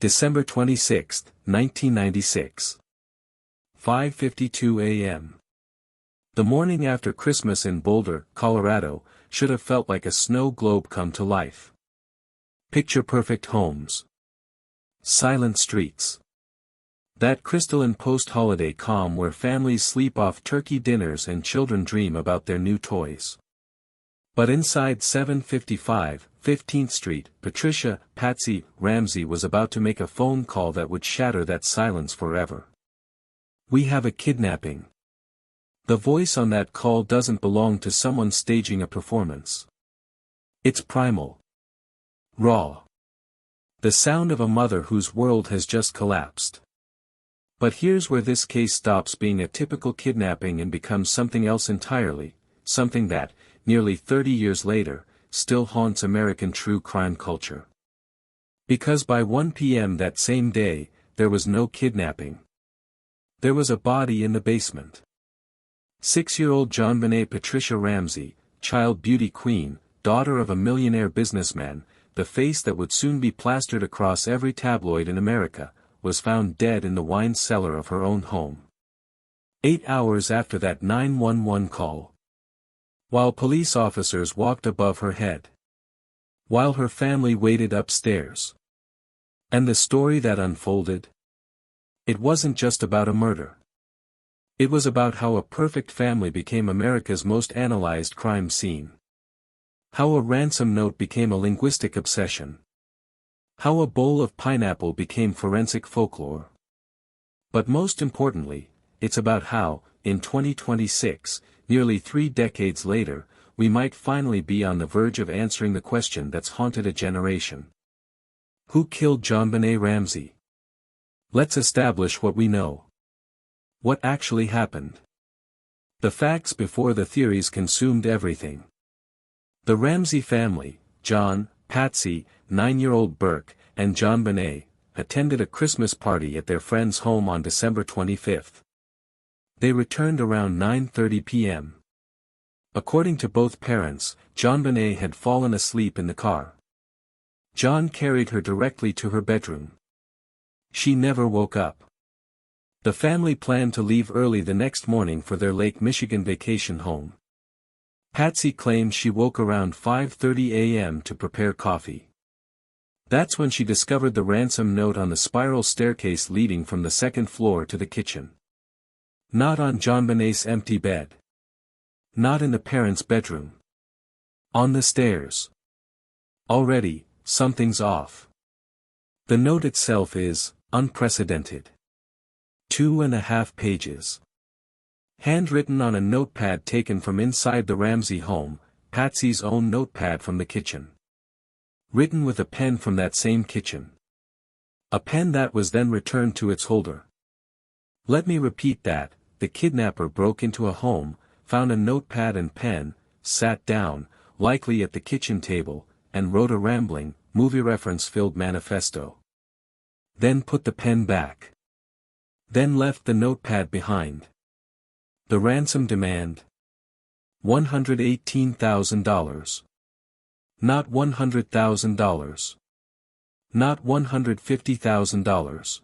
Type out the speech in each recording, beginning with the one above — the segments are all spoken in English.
December 26, 1996. 5:52 a.m. The morning after Christmas in Boulder, Colorado, should have felt like a snow globe come to life. Picture-perfect homes. Silent streets. That crystalline post-holiday calm where families sleep off turkey dinners and children dream about their new toys. But inside 755 15th Street, Patricia, Patsy, Ramsey was about to make a phone call that would shatter that silence forever. "We have a kidnapping." The voice on that call doesn't belong to someone staging a performance. It's primal. Raw. The sound of a mother whose world has just collapsed. But here's where this case stops being a typical kidnapping and becomes something else entirely, something that, nearly 30 years later, still haunts American true crime culture. Because by 1 p.m. that same day, there was no kidnapping. There was a body in the basement. 6-year-old JonBenét Patricia Ramsey, child beauty queen, daughter of a millionaire businessman, the face that would soon be plastered across every tabloid in America, was found dead in the wine cellar of her own home. 8 hours after that 911 call. While police officers walked above her head. While her family waited upstairs. And the story that unfolded? It wasn't just about a murder. It was about how a perfect family became America's most analyzed crime scene. How a ransom note became a linguistic obsession. How a bowl of pineapple became forensic folklore. But most importantly, it's about how, in 2026, nearly 3 decades later, we might finally be on the verge of answering the question that's haunted a generation. Who killed JonBenét Ramsey? Let's establish what we know. What actually happened? The facts before the theories consumed everything. The Ramsey family, John, Patsy, 9-year-old Burke, and JonBenét, attended a Christmas party at their friend's home on December 25. They returned around 9:30 p.m. According to both parents, JonBenét had fallen asleep in the car. John carried her directly to her bedroom. She never woke up. The family planned to leave early the next morning for their Lake Michigan vacation home. Patsy claimed she woke around 5:30 a.m. to prepare coffee. That's when she discovered the ransom note on the spiral staircase leading from the second floor to the kitchen. Not on JonBenét's empty bed. Not in the parents' bedroom. On the stairs. Already, something's off. The note itself is unprecedented. 2.5 pages. Handwritten on a notepad taken from inside the Ramsey home, Patsy's own notepad from the kitchen. Written with a pen from that same kitchen. A pen that was then returned to its holder. Let me repeat that: the kidnapper broke into a home, found a notepad and pen, sat down, likely at the kitchen table, and wrote a rambling, movie reference-filled manifesto. Then put the pen back. Then left the notepad behind. The ransom demand? $118,000. Not $100,000. Not $150,000.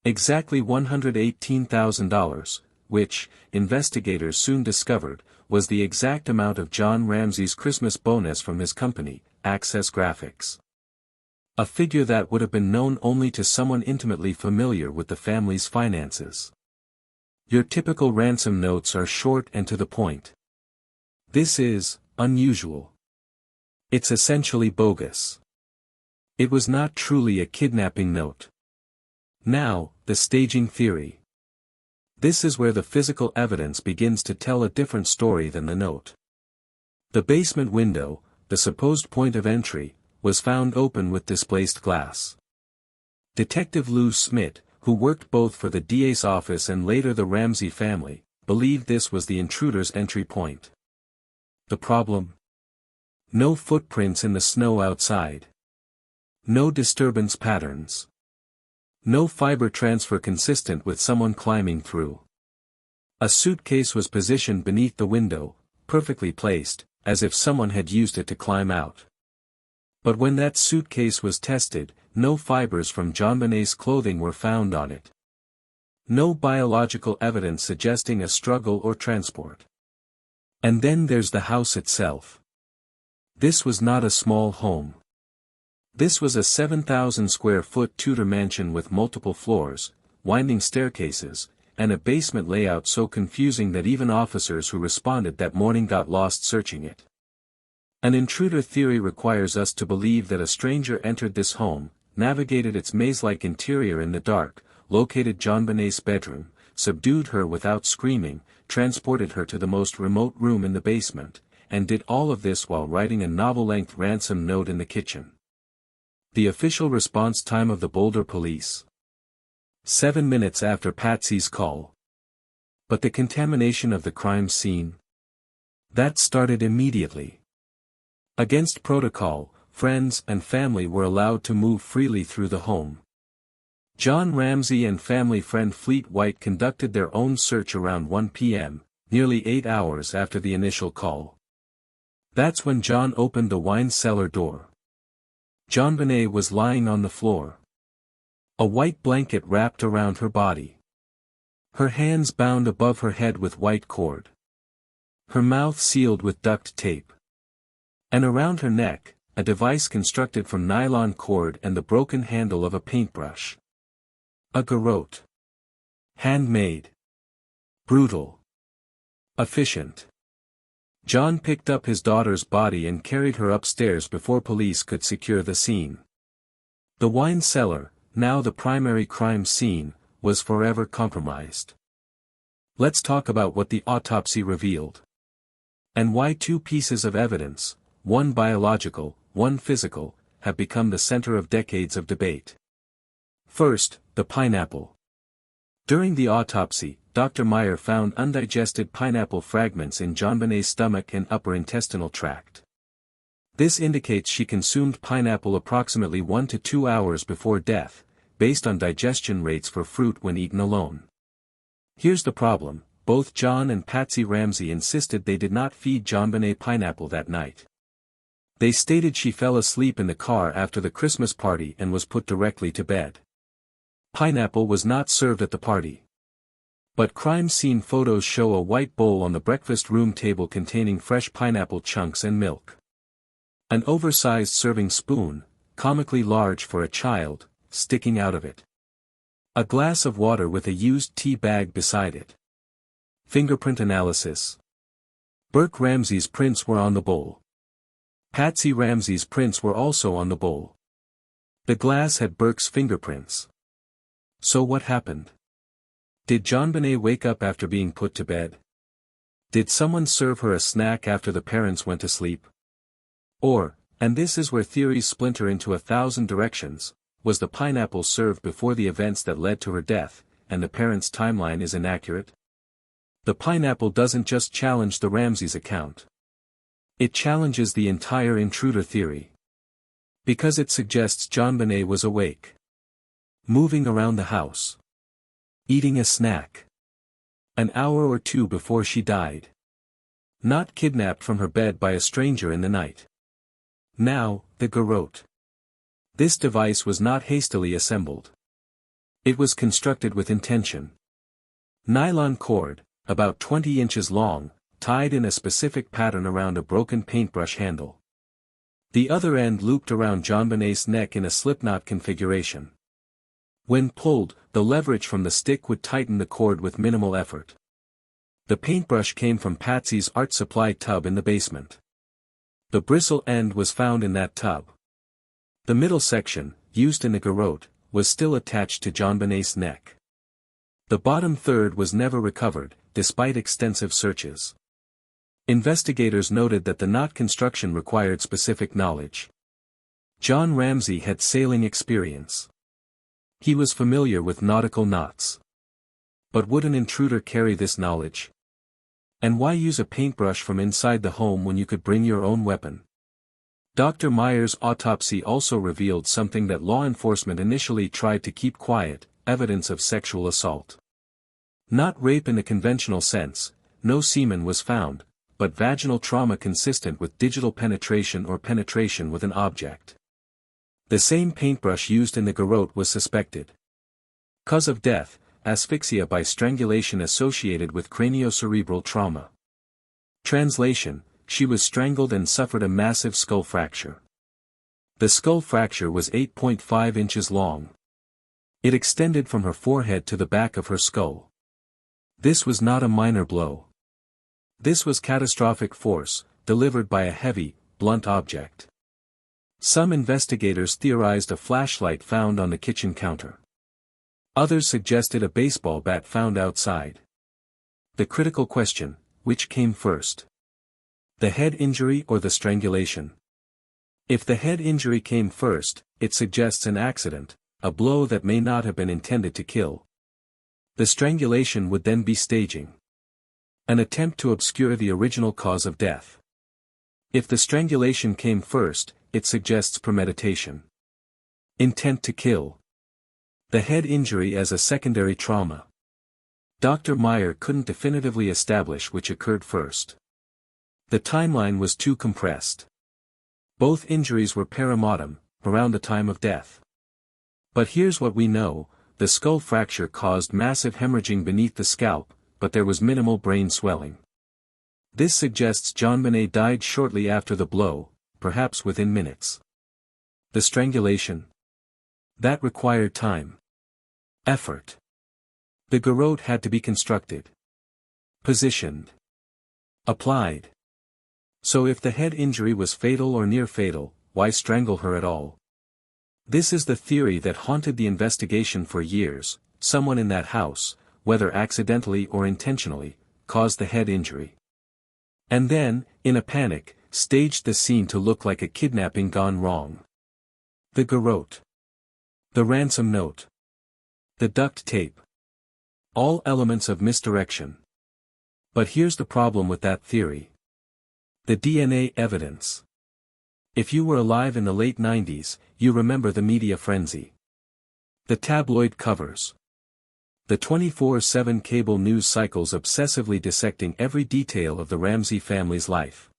Exactly $118,000, which, investigators soon discovered, was the exact amount of John Ramsey's Christmas bonus from his company, Access Graphics. A figure that would have been known only to someone intimately familiar with the family's finances. Your typical ransom notes are short and to the point. This is unusual. It's essentially bogus. It was not truly a kidnapping note. Now, the staging theory. This is where the physical evidence begins to tell a different story than the note. The basement window, the supposed point of entry, was found open with displaced glass. Detective Lou Smith, who worked both for the DA's office and later the Ramsey family, believed this was the intruder's entry point. The problem? No footprints in the snow outside. No disturbance patterns. No fiber transfer consistent with someone climbing through. A suitcase was positioned beneath the window, perfectly placed, as if someone had used it to climb out. But when that suitcase was tested, no fibers from JonBenét's clothing were found on it. No biological evidence suggesting a struggle or transport. And then there's the house itself. This was not a small home. This was a 7,000 square foot Tudor mansion with multiple floors, winding staircases, and a basement layout so confusing that even officers who responded that morning got lost searching it. An intruder theory requires us to believe that a stranger entered this home, navigated its maze-like interior in the dark, located JonBenét's bedroom, subdued her without screaming, transported her to the most remote room in the basement, and did all of this while writing a novel-length ransom note in the kitchen. The official response time of the Boulder police: 7 minutes after Patsy's call. But the contamination of the crime scene? That started immediately. Against protocol, friends and family were allowed to move freely through the home. John Ramsey and family friend Fleet White conducted their own search around 1 p.m., nearly 8 hours after the initial call. That's when John opened the wine cellar door. JonBenét was lying on the floor. A white blanket wrapped around her body. Her hands bound above her head with white cord. Her mouth sealed with duct tape. And around her neck, a device constructed from nylon cord and the broken handle of a paintbrush. A garrote. Handmade. Brutal. Efficient. John picked up his daughter's body and carried her upstairs before police could secure the scene. The wine cellar, now the primary crime scene, was forever compromised. Let's talk about what the autopsy revealed. And why two pieces of evidence, one biological, one physical, have become the center of decades of debate. First, the pineapple. During the autopsy, Dr. Meyer found undigested pineapple fragments in JonBenét's stomach and upper intestinal tract. This indicates she consumed pineapple approximately 1 to 2 hours before death, based on digestion rates for fruit when eaten alone. Here's the problem: both John and Patsy Ramsey insisted they did not feed JonBenét pineapple that night. They stated she fell asleep in the car after the Christmas party and was put directly to bed. Pineapple was not served at the party. But crime scene photos show a white bowl on the breakfast room table containing fresh pineapple chunks and milk. An oversized serving spoon, comically large for a child, sticking out of it. A glass of water with a used tea bag beside it. Fingerprint analysis. Burke Ramsey's prints were on the bowl. Patsy Ramsey's prints were also on the bowl. The glass had Burke's fingerprints. So what happened? Did JonBenét wake up after being put to bed? Did someone serve her a snack after the parents went to sleep? Or, and this is where theories splinter into 1,000 directions, was the pineapple served before the events that led to her death, and the parents' timeline is inaccurate? The pineapple doesn't just challenge the Ramseys' account. It challenges the entire intruder theory. Because it suggests JonBenét was awake. Moving around the house. Eating a snack. An hour or two before she died. Not kidnapped from her bed by a stranger in the night. Now, the garrote. This device was not hastily assembled. It was constructed with intention. Nylon cord, about 20 inches long, tied in a specific pattern around a broken paintbrush handle. The other end looped around JonBenét's neck in a slipknot configuration. When pulled, the leverage from the stick would tighten the cord with minimal effort. The paintbrush came from Patsy's art supply tub in the basement. The bristle end was found in that tub. The middle section, used in the garrote, was still attached to JonBenét's neck. The bottom third was never recovered, despite extensive searches. Investigators noted that the knot construction required specific knowledge. John Ramsey had sailing experience. He was familiar with nautical knots. But would an intruder carry this knowledge? And why use a paintbrush from inside the home when you could bring your own weapon? Dr. Meyer's autopsy also revealed something that law enforcement initially tried to keep quiet: evidence of sexual assault. Not rape in the conventional sense, no semen was found, but vaginal trauma consistent with digital penetration or penetration with an object. The same paintbrush used in the garrote was suspected. Cause of death, asphyxia by strangulation associated with craniocerebral trauma. Translation: she was strangled and suffered a massive skull fracture. The skull fracture was 8.5 inches long. It extended from her forehead to the back of her skull. This was not a minor blow. This was catastrophic force, delivered by a heavy, blunt object. Some investigators theorized a flashlight found on the kitchen counter. Others suggested a baseball bat found outside. The critical question: which came first? The head injury or the strangulation? If the head injury came first, it suggests an accident, a blow that may not have been intended to kill. The strangulation would then be staging. An attempt to obscure the original cause of death. If the strangulation came first, it suggests premeditation. Intent to kill. The head injury as a secondary trauma. Dr. Meyer couldn't definitively establish which occurred first. The timeline was too compressed. Both injuries were perimortem, around the time of death. But here's what we know: the skull fracture caused massive hemorrhaging beneath the scalp, but there was minimal brain swelling. This suggests JonBenét died shortly after the blow, perhaps within minutes. The strangulation? That required time. Effort. The garrote had to be constructed. Positioned. Applied. So if the head injury was fatal or near fatal, why strangle her at all? This is the theory that haunted the investigation for years: someone in that house, whether accidentally or intentionally, caused the head injury. And then, in a panic, staged the scene to look like a kidnapping gone wrong. The garrote. The ransom note. The duct tape. All elements of misdirection. But here's the problem with that theory. The DNA evidence. If you were alive in the late 90s, you remember the media frenzy. The tabloid covers. The 24/7 cable news cycles obsessively dissecting every detail of the Ramsey family's life.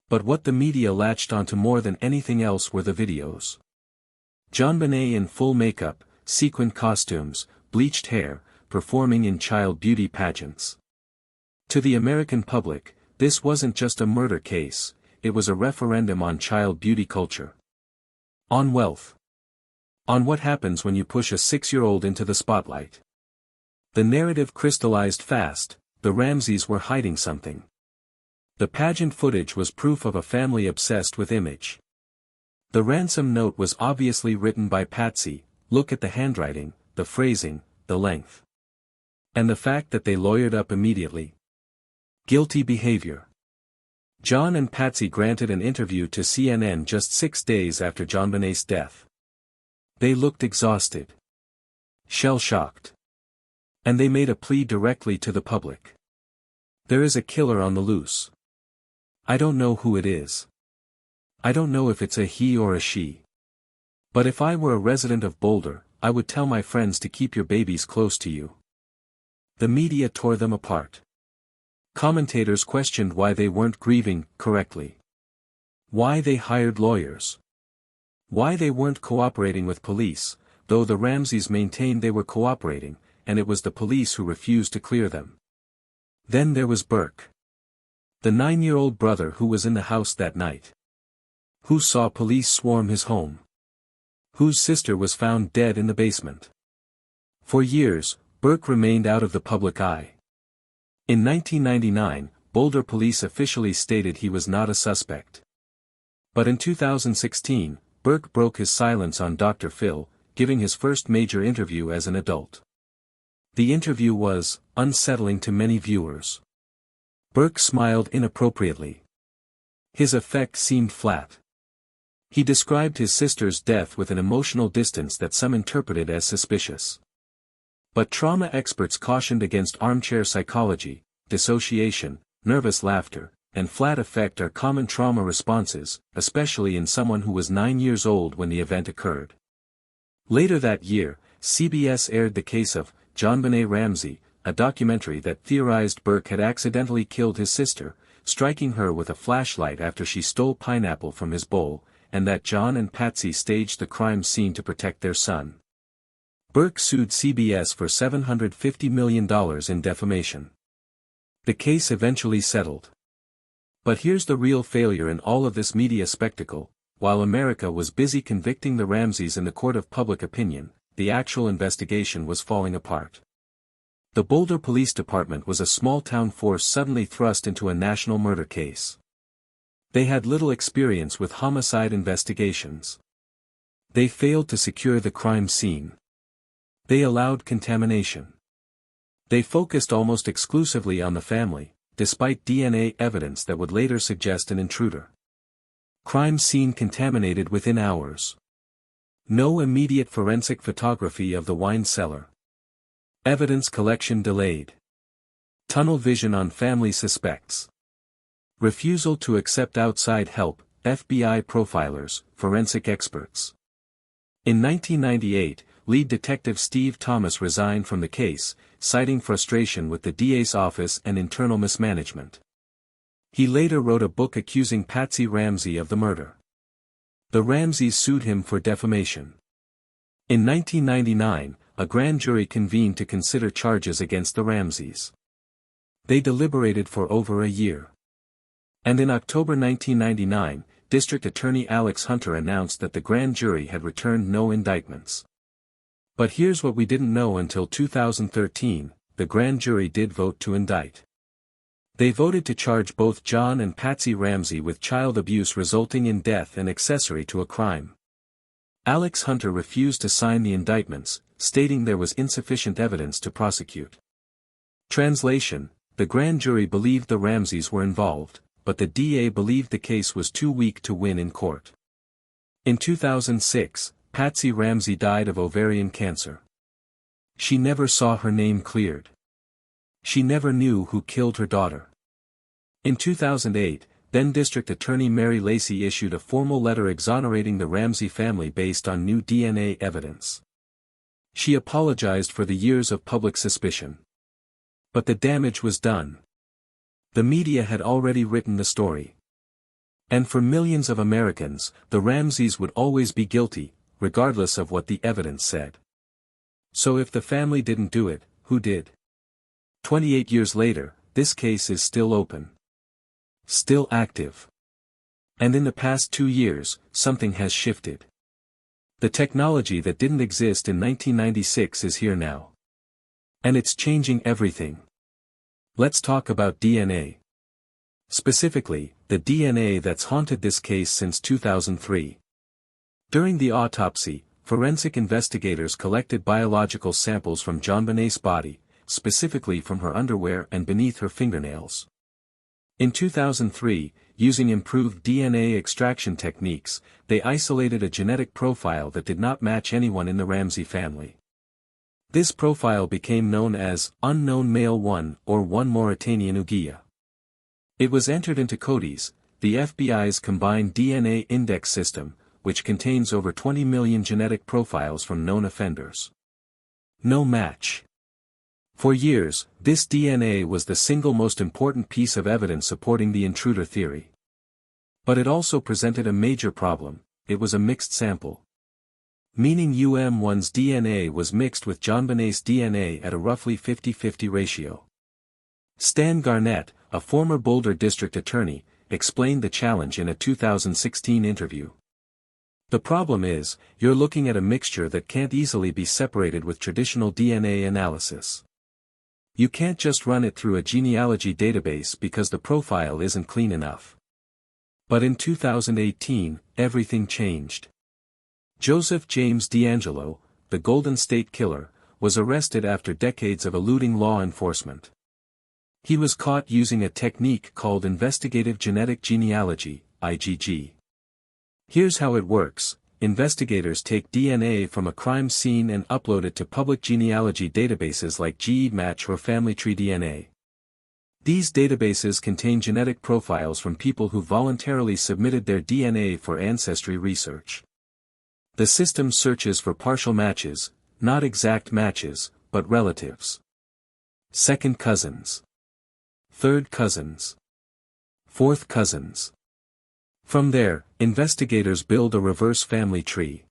But what the media latched onto more than anything else were the videos. JonBenét in full makeup, sequined costumes, bleached hair, performing in child beauty pageants. To the American public, this wasn't just a murder case, it was a referendum on child beauty culture. On wealth. On what happens when you push a 6-year-old into the spotlight. The narrative crystallized fast: the Ramseys were hiding something. The pageant footage was proof of a family obsessed with image. The ransom note was obviously written by Patsy: look at the handwriting, the phrasing, the length. And the fact that they lawyered up immediately. Guilty behavior. John and Patsy granted an interview to CNN just 6 days after JonBenét's death. They looked exhausted. Shell-shocked. And they made a plea directly to the public. There is a killer on the loose. I don't know who it is. I don't know if it's a he or a she. But if I were a resident of Boulder, I would tell my friends to keep your babies close to you. The media tore them apart. Commentators questioned why they weren't grieving correctly. Why they hired lawyers. Why they weren't cooperating with police, though the Ramseys maintained they were cooperating, and it was the police who refused to clear them. Then there was Burke. The 9-year-old brother who was in the house that night. Who saw police swarm his home. Whose sister was found dead in the basement. For years, Burke remained out of the public eye. In 1999, Boulder police officially stated he was not a suspect. But in 2016, Burke broke his silence on Dr. Phil, giving his first major interview as an adult. The interview was unsettling to many viewers. Burke smiled inappropriately. His effect seemed flat. He described his sister's death with an emotional distance that some interpreted as suspicious. But trauma experts cautioned against armchair psychology. Dissociation, nervous laughter, and flat affect are common trauma responses, especially in someone who was 9 years old when the event occurred. Later that year, CBS aired the case of JonBenét Ramsey, a documentary that theorized Burke had accidentally killed his sister, striking her with a flashlight after she stole pineapple from his bowl, and that John and Patsy staged the crime scene to protect their son. Burke sued CBS for $750 million in defamation. The case eventually settled. But here's the real failure in all of this media spectacle: while America was busy convicting the Ramseys in the court of public opinion, the actual investigation was falling apart. The Boulder Police Department was a small-town force suddenly thrust into a national murder case. They had little experience with homicide investigations. They failed to secure the crime scene. They allowed contamination. They focused almost exclusively on the family, despite DNA evidence that would later suggest an intruder. Crime scene contaminated within hours. No immediate forensic photography of the wine cellar. Evidence collection delayed. Tunnel vision on family suspects. Refusal to accept outside help, FBI profilers, forensic experts. In 1998, lead detective Steve Thomas resigned from the case, citing frustration with the DA's office and internal mismanagement. He later wrote a book accusing Patsy Ramsey of the murder. The Ramseys sued him for defamation. In 1999, a grand jury convened to consider charges against the Ramseys. They deliberated for over a year. And in October 1999, District Attorney Alex Hunter announced that the grand jury had returned no indictments. But here's what we didn't know until 2013, the grand jury did vote to indict. They voted to charge both John and Patsy Ramsey with child abuse resulting in death and accessory to a crime. Alex Hunter refused to sign the indictments, stating there was insufficient evidence to prosecute. Translation: the grand jury believed the Ramseys were involved, but the DA believed the case was too weak to win in court. In 2006, Patsy Ramsey died of ovarian cancer. She never saw her name cleared. She never knew who killed her daughter. In 2008, then District Attorney Mary Lacy issued a formal letter exonerating the Ramsey family based on new DNA evidence. She apologized for the years of public suspicion. But the damage was done. The media had already written the story. And for millions of Americans, the Ramseys would always be guilty, regardless of what the evidence said. So if the family didn't do it, who did? 28 years later, this case is still open. Still active. And in the past 2 years, something has shifted. The technology that didn't exist in 1996 is here now. And it's changing everything. Let's talk about DNA. Specifically, the DNA that's haunted this case since 2003. During the autopsy, forensic investigators collected biological samples from JonBenét's body, specifically from her underwear and beneath her fingernails. In 2003, using improved DNA extraction techniques, they isolated a genetic profile that did not match anyone in the Ramsey family. This profile became known as Unknown Male 1 or 1 Mauritanian Uguia. It was entered into CODIS, the FBI's combined DNA index system, which contains over 20 million genetic profiles from known offenders. No match. For years, this DNA was the single most important piece of evidence supporting the intruder theory. But it also presented a major problem: it was a mixed sample. Meaning UM1's DNA was mixed with JonBenét's DNA at a roughly 50-50 ratio. Stan Garnett, a former Boulder district attorney, explained the challenge in a 2016 interview. The problem is, you're looking at a mixture that can't easily be separated with traditional DNA analysis. You can't just run it through a genealogy database because the profile isn't clean enough. But in 2018, everything changed. Joseph James DeAngelo, the Golden State Killer, was arrested after decades of eluding law enforcement. He was caught using a technique called investigative genetic genealogy, IgG. Here's how it works: investigators take DNA from a crime scene and upload it to public genealogy databases like GEDmatch or FamilyTree DNA. These databases contain genetic profiles from people who voluntarily submitted their DNA for ancestry research. The system searches for partial matches, not exact matches, but relatives. Second cousins. Third cousins. Fourth cousins. From there, investigators build a reverse family tree.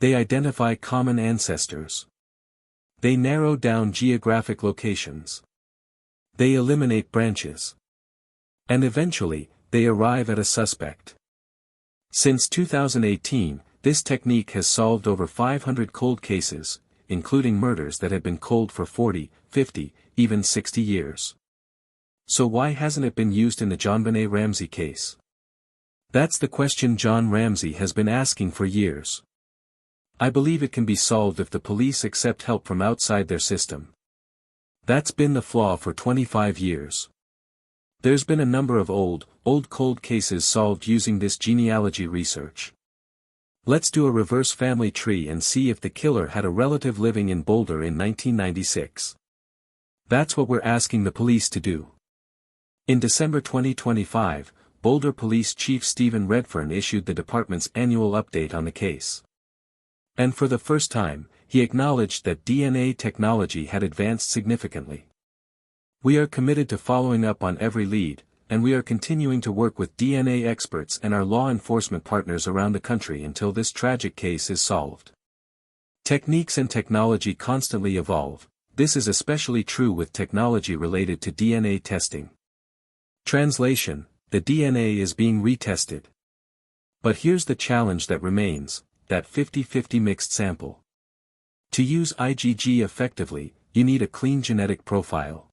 They identify common ancestors. They narrow down geographic locations. They eliminate branches. And eventually, they arrive at a suspect. Since 2018, this technique has solved over 500 cold cases, including murders that had been cold for 40, 50, even 60 years. So why hasn't it been used in the JonBenét Ramsey case? That's the question John Ramsey has been asking for years. I believe it can be solved if the police accept help from outside their system. That's been the flaw for 25 years. There's been a number of old cold cases solved using this genealogy research. Let's do a reverse family tree and see if the killer had a relative living in Boulder in 1996. That's what we're asking the police to do. In December 2025, Boulder Police Chief Stephen Redfern issued the department's annual update on the case. And for the first time, he acknowledged that DNA technology had advanced significantly. We are committed to following up on every lead, and we are continuing to work with DNA experts and our law enforcement partners around the country until this tragic case is solved. Techniques and technology constantly evolve. This is especially true with technology related to DNA testing. Translation: the DNA is being retested. But here's the challenge that remains, that 50-50 mixed sample. To use IgG effectively, you need a clean genetic profile.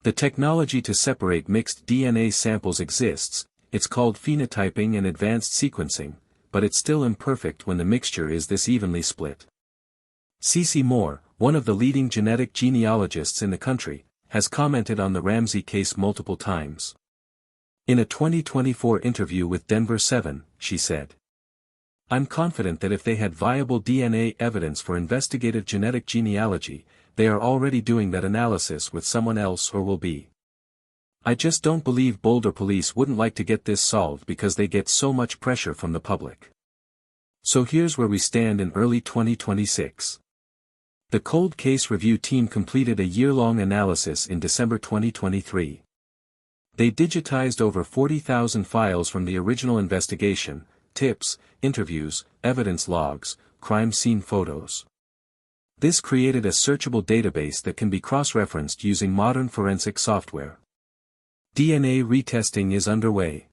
The technology to separate mixed DNA samples exists, it's called phenotyping and advanced sequencing, but it's still imperfect when the mixture is this evenly split. C.C. Moore, one of the leading genetic genealogists in the country, has commented on the Ramsey case multiple times. In a 2024 interview with Denver 7, she said, "I'm confident that if they had viable DNA evidence for investigative genetic genealogy, they are already doing that analysis with someone else or will be. I just don't believe Boulder police wouldn't like to get this solved because they get so much pressure from the public." So here's where we stand in early 2026. The Cold Case Review team completed a year-long analysis in December 2023. They digitized over 40,000 files from the original investigation, tips, interviews, evidence logs, crime scene photos. This created a searchable database that can be cross-referenced using modern forensic software. DNA retesting is underway.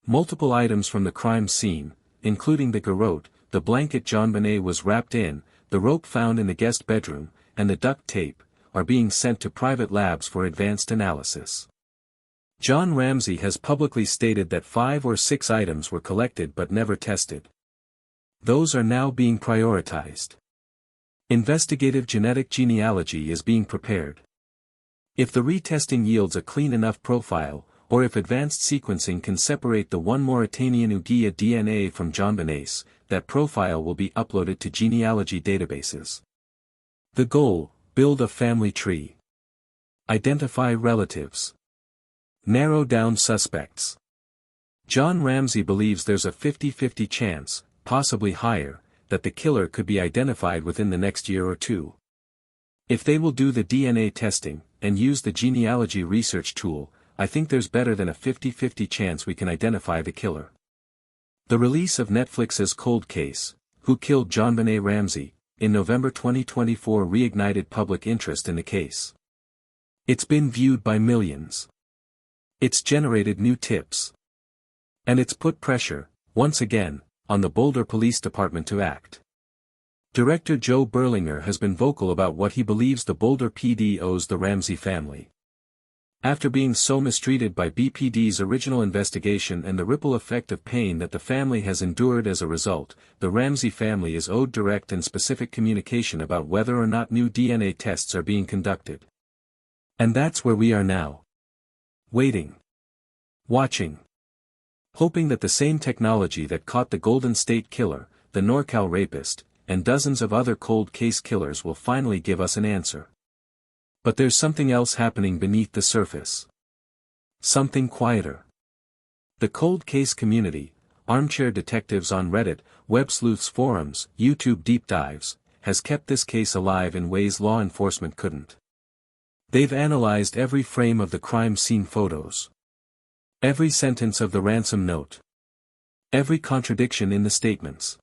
Multiple items from the crime scene, including the garrote, the blanket JonBenét was wrapped in, the rope found in the guest bedroom, and the duct tape, are being sent to private labs for advanced analysis. John Ramsey has publicly stated that 5 or 6 items were collected but never tested. Those are now being prioritized. Investigative genetic genealogy is being prepared. If the retesting yields a clean enough profile, or if advanced sequencing can separate the 1 Mauritanian Uguia DNA from JonBenét's, that profile will be uploaded to genealogy databases. The goal: build a family tree. Identify relatives. Narrow down suspects. John Ramsey believes there's a 50-50 chance, possibly higher, that the killer could be identified within the next year or two. If they will do the DNA testing, and use the genealogy research tool, I think there's better than a 50-50 chance we can identify the killer. The release of Netflix's Cold Case, Who Killed JonBenét Ramsey, in November 2024 reignited public interest in the case. It's been viewed by millions. It's generated new tips. And it's put pressure, once again, on the Boulder Police Department to act. Director Joe Berlinger has been vocal about what he believes the Boulder PD owes the Ramsey family. After being so mistreated by BPD's original investigation and the ripple effect of pain that the family has endured as a result, the Ramsey family is owed direct and specific communication about whether or not new DNA tests are being conducted. And that's where we are now. Waiting. Watching. Hoping that the same technology that caught the Golden State Killer, the NorCal rapist, and dozens of other cold case killers will finally give us an answer. But there's something else happening beneath the surface. Something quieter. The cold case community, armchair detectives on Reddit, web sleuths forums, YouTube deep dives, has kept this case alive in ways law enforcement couldn't. They've analyzed every frame of the crime scene photos. Every sentence of the ransom note. Every contradiction in the statements.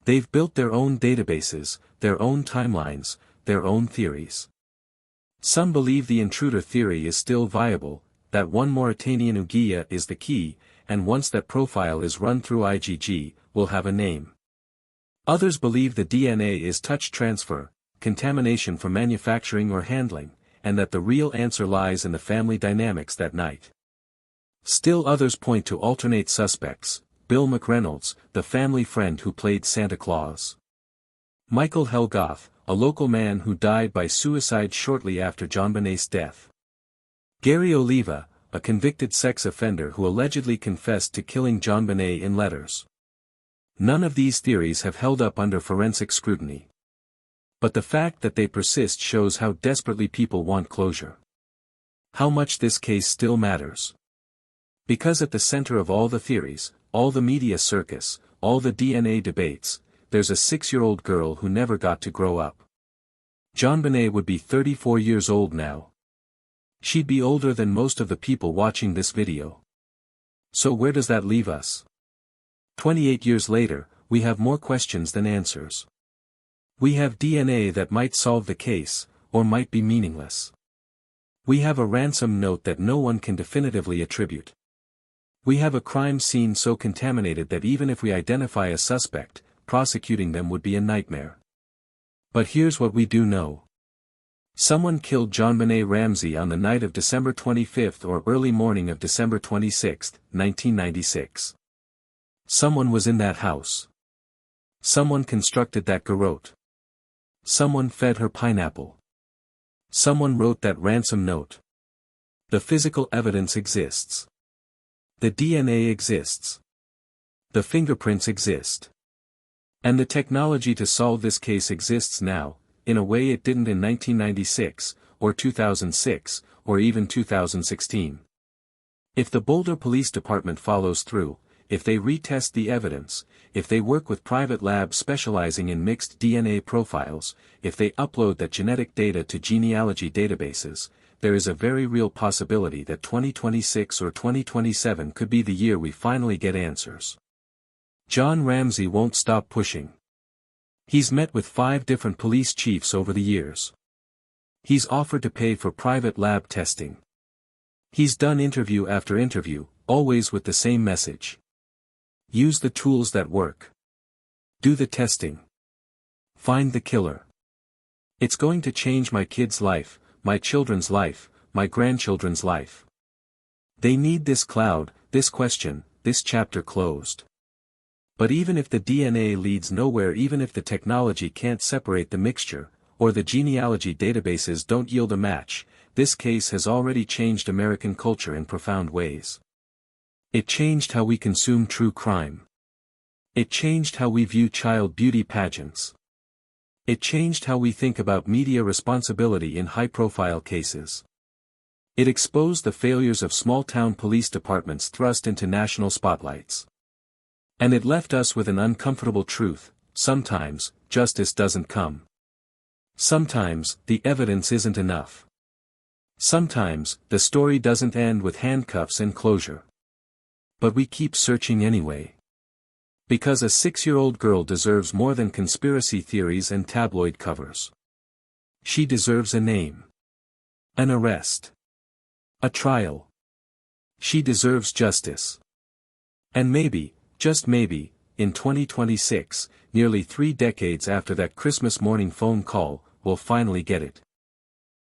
They've built their own databases, their own timelines, their own theories. Some believe the intruder theory is still viable, that one Mauritanian Uguia is the key, and once that profile is run through IgG, we'll have a name. Others believe the DNA is touch transfer, contamination from manufacturing or handling, and that the real answer lies in the family dynamics that night. Still others point to alternate suspects: Bill McReynolds, the family friend who played Santa Claus; Michael Helgoth, a local man who died by suicide shortly after JonBenét's death; Gary Oliva, a convicted sex offender who allegedly confessed to killing JonBenét in letters. None of these theories have held up under forensic scrutiny. But the fact that they persist shows how desperately people want closure. How much this case still matters. Because at the center of all the theories, all the media circus, all the DNA debates, there's a 6-year-old girl who never got to grow up. JonBenét would be 34 years old now. She'd be older than most of the people watching this video. So where does that leave us? 28 years later, we have more questions than answers. We have DNA that might solve the case, or might be meaningless. We have a ransom note that no one can definitively attribute. We have a crime scene so contaminated that even if we identify a suspect, prosecuting them would be a nightmare. But here's what we do know. Someone killed JonBenét Ramsey on the night of December 25 or early morning of December 26, 1996. Someone was in that house. Someone constructed that garrote. Someone fed her pineapple. Someone wrote that ransom note. The physical evidence exists. The DNA exists. The fingerprints exist. And the technology to solve this case exists now, in a way it didn't in 1996, or 2006, or even 2016. If the Boulder Police Department follows through, if they retest the evidence, if they work with private labs specializing in mixed DNA profiles, if they upload that genetic data to genealogy databases, there is a very real possibility that 2026 or 2027 could be the year we finally get answers. Jon Ramsey won't stop pushing. He's met with 5 different police chiefs over the years. He's offered to pay for private lab testing. He's done interview after interview, always with the same message. Use the tools that work. Do the testing. Find the killer. It's going to change my kid's life, my children's life, my grandchildren's life. They need this cloud, this question, this chapter closed. But even if the DNA leads nowhere, even if the technology can't separate the mixture, or the genealogy databases don't yield a match, this case has already changed American culture in profound ways. It changed how we consume true crime. It changed how we view child beauty pageants. It changed how we think about media responsibility in high-profile cases. It exposed the failures of small-town police departments thrust into national spotlights. And it left us with an uncomfortable truth: sometimes, justice doesn't come. Sometimes, the evidence isn't enough. Sometimes, the story doesn't end with handcuffs and closure. But we keep searching anyway. Because a 6-year-old girl deserves more than conspiracy theories and tabloid covers. She deserves a name. An arrest. A trial. She deserves justice. And maybe, just maybe, in 2026, nearly 3 decades after that Christmas morning phone call, we'll finally get it.